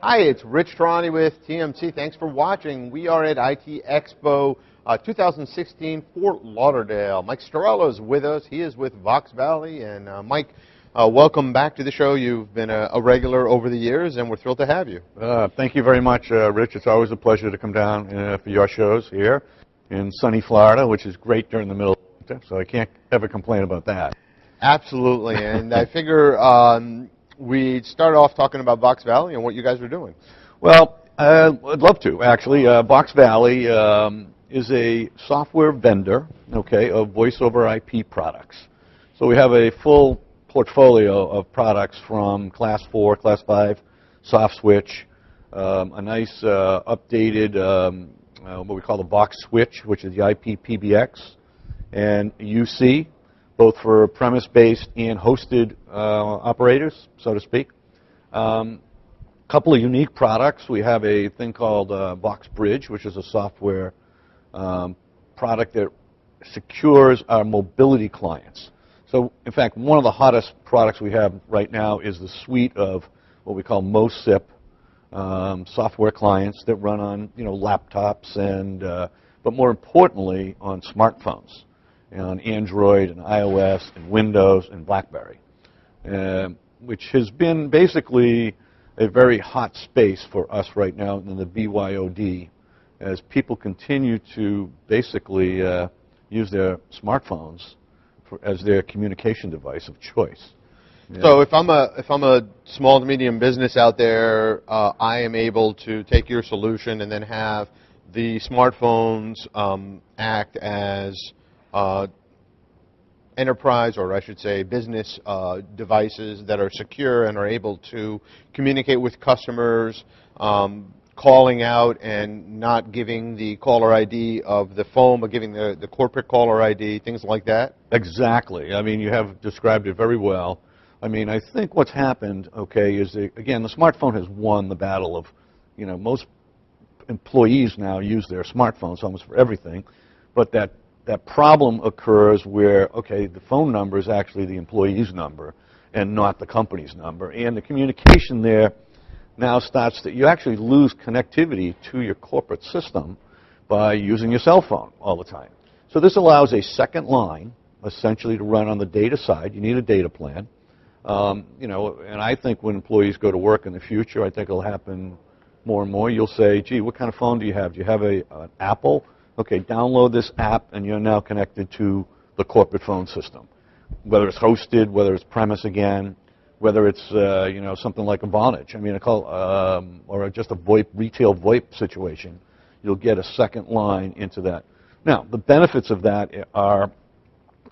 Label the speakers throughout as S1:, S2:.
S1: Hi, it's Rich Tarani with TMC. Thanks for watching. We are at ITEXPO 2016 Fort Lauderdale. Mike Storella is with us. He is with Voxvalley. And Mike, welcome back to the show. You've been a regular over the years, and we're thrilled to have you.
S2: Thank you very much, Rich. It's always a pleasure to come down for your shows here in sunny Florida, which is great during the middle of winter, so I can't ever complain about that.
S1: Absolutely. And I figure we'd start off talking about Voxvalley and what you guys are doing.
S2: Well, I'd love to, actually. Voxvalley is a software vendor, okay, of voice over IP products. So we have a full portfolio of products from Class 4, Class 5, soft switch, a nice updated what we call the Vox switch, which is the IP PBX, and UC, both for premise-based and hosted operators, so to speak. Couple of unique products. We have a thing called Vox Bridge, which is a software product that secures our mobility clients. So, in fact, one of the hottest products we have right now is the suite of what we call MoSIP software clients that run on, laptops and, but more importantly, on smartphones, on Android and iOS and Windows and BlackBerry, which has been basically a very hot space for us right now in the BYOD, as people continue to basically use their smartphones as their communication device of choice. Yeah.
S1: So if I'm a small to medium business out there, I am able to take your solution and then have the smartphones act as enterprise, or I should say business devices that are secure and are able to communicate with customers, calling out and not giving the caller ID of the phone, but giving the corporate caller ID, things like that?
S2: Exactly. I mean, you have described it very well. I mean, I think what's happened, okay, is that, again, the smartphone has won the battle of, most employees now use their smartphones almost for everything, but that problem occurs where, okay, the phone number is actually the employee's number and not the company's number, and the communication there now starts that you actually lose connectivity to your corporate system by using your cell phone all the time. So this allows a second line, essentially, to run on the data side. You need a data plan. And I think when employees go to work in the future, I think it'll happen more and more. You'll say, gee, what kind of phone do you have? Do you have an Apple? Okay, download this app, and you're now connected to the corporate phone system, whether it's hosted, whether it's premise again, whether it's something like a Vonage. I mean, or just a VoIP, retail VoIP situation. You'll get a second line into that. Now, the benefits of that are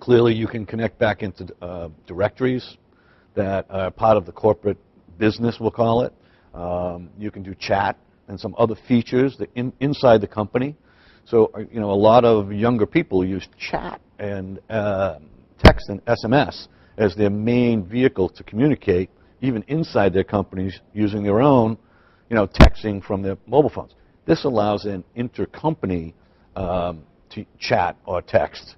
S2: clearly you can connect back into directories that are part of the corporate business, we'll call it. You can do chat and some other features that inside the company. So, a lot of younger people use chat and text and SMS as their main vehicle to communicate, even inside their companies, using their own, texting from their mobile phones. This allows an intercompany chat or text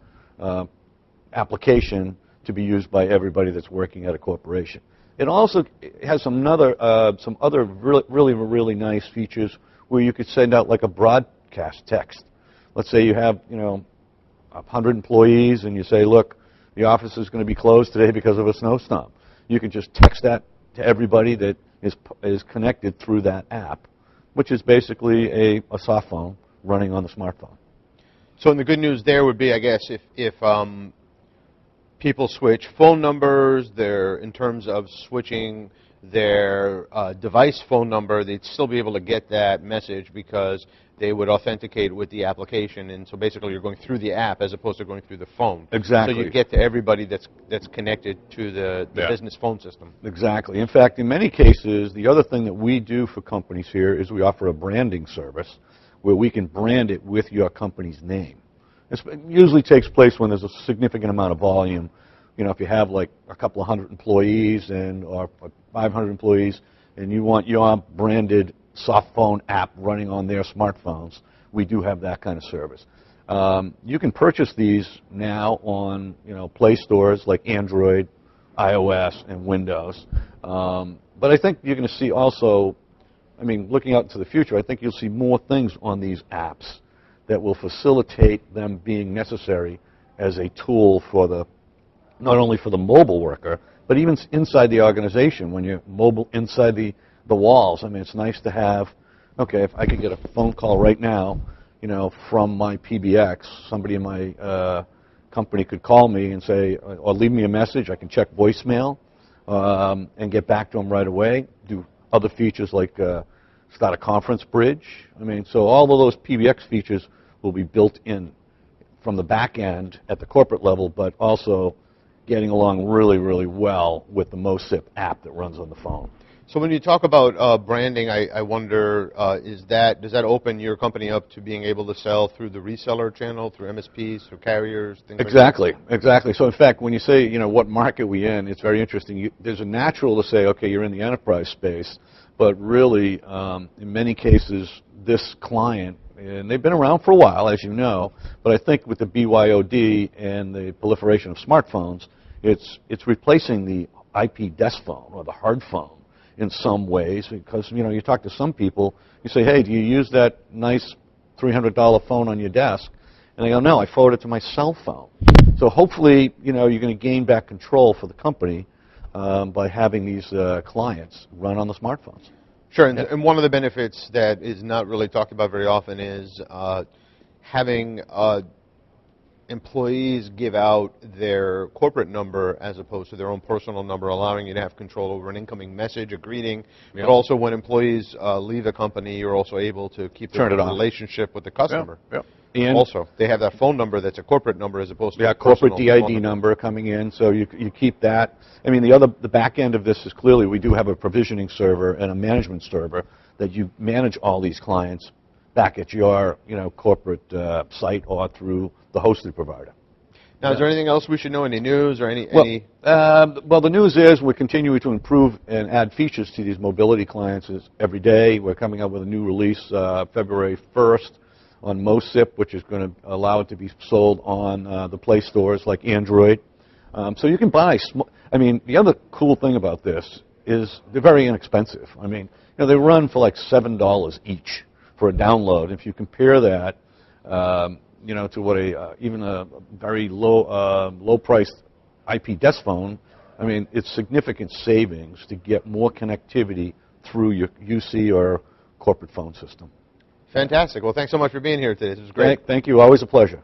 S2: application to be used by everybody that's working at a corporation. It also has some other really nice features where you could send out like a broadcast text. Let's say you have 100 employees, and you say, look, the office is going to be closed today because of a snowstorm. You can just text that to everybody that is connected through that app, which is basically a soft phone running on the smartphone.
S1: So, and the good news there would be, I guess, if people switch phone numbers, in terms of switching their device phone number, they'd still be able to get that message because they would authenticate with the application, and so basically you're going through the app as opposed to going through the phone.
S2: Exactly.
S1: So you get to everybody that's connected to the business phone system.
S2: Exactly. In fact, in many cases, the other thing that we do for companies here is we offer a branding service where we can brand it with your company's name. It usually takes place when there's a significant amount of volume. If you have like a couple of hundred employees or 500 employees, and you want your branded soft phone app running on their smartphones, we do have that kind of service. You can purchase these now on Play stores like Android, iOS, and Windows. But I think you're going to see also I mean, looking out into the future, I think you'll see more things on these apps that will facilitate them being necessary as a tool for the, not only for the mobile worker, but even inside the organization, when you're mobile inside the walls. I mean, it's nice to have, okay, if I could get a phone call right now, you know, from my PBX, somebody in my company could call me and say, or leave me a message, I can check voicemail and get back to them right away, do other features like start a conference bridge. I mean, so all of those PBX features will be built in from the back end at the corporate level, but also getting along really, really well with the MoSIP app that runs on the phone.
S1: So when you talk about branding, I wonder, does that open your company up to being able to sell through the reseller channel, through MSPs, through carriers, things
S2: Exactly,
S1: like that?
S2: exactly. So in fact, when you say, you know, what market we in, it's very interesting. There's a natural to say, okay, you're in the enterprise space, but really, in many cases, this client, and they've been around for a while, as you know, but I think with the BYOD and the proliferation of smartphones, it's replacing the IP desk phone or the hard phone in some ways, because, you know, you talk to some people, you say, hey, do you use that nice $300 phone on your desk? And they go, no, I forward it to my cell phone. So hopefully, you know, you're going to gain back control for the company by having these clients run on the smartphones.
S1: Sure, and one of the benefits that is not really talked about very often is having employees give out their corporate number as opposed to their own personal number, allowing you to have control over an incoming message, a greeting, but also when employees leave the company, you're also able to keep the relationship with the customer. And also, they have that phone number that's a corporate number as opposed to a
S2: corporate DID number coming in, so you keep that. I mean, the back end of this is clearly we do have a provisioning server and a management server that you manage all these clients back at your, you know, corporate site or through the hosted provider.
S1: Now, is there anything else we should know? Any news or any?
S2: Well, the news is we're continuing to improve and add features to these mobility clients every day. We're coming up with a new release February 1st on MoSIP, which is going to allow it to be sold on the Play stores like Android. So you can buy. I mean, the other cool thing about this is they're very inexpensive. I mean, you know, they run for like $7 each for a download. If you compare that, you know, to what even a very low-priced IP desk phone, I mean, it's significant savings to get more connectivity through your UC or corporate phone system.
S1: Fantastic. Well, thanks so much for being here today. This was great.
S2: Thank you. Always a pleasure.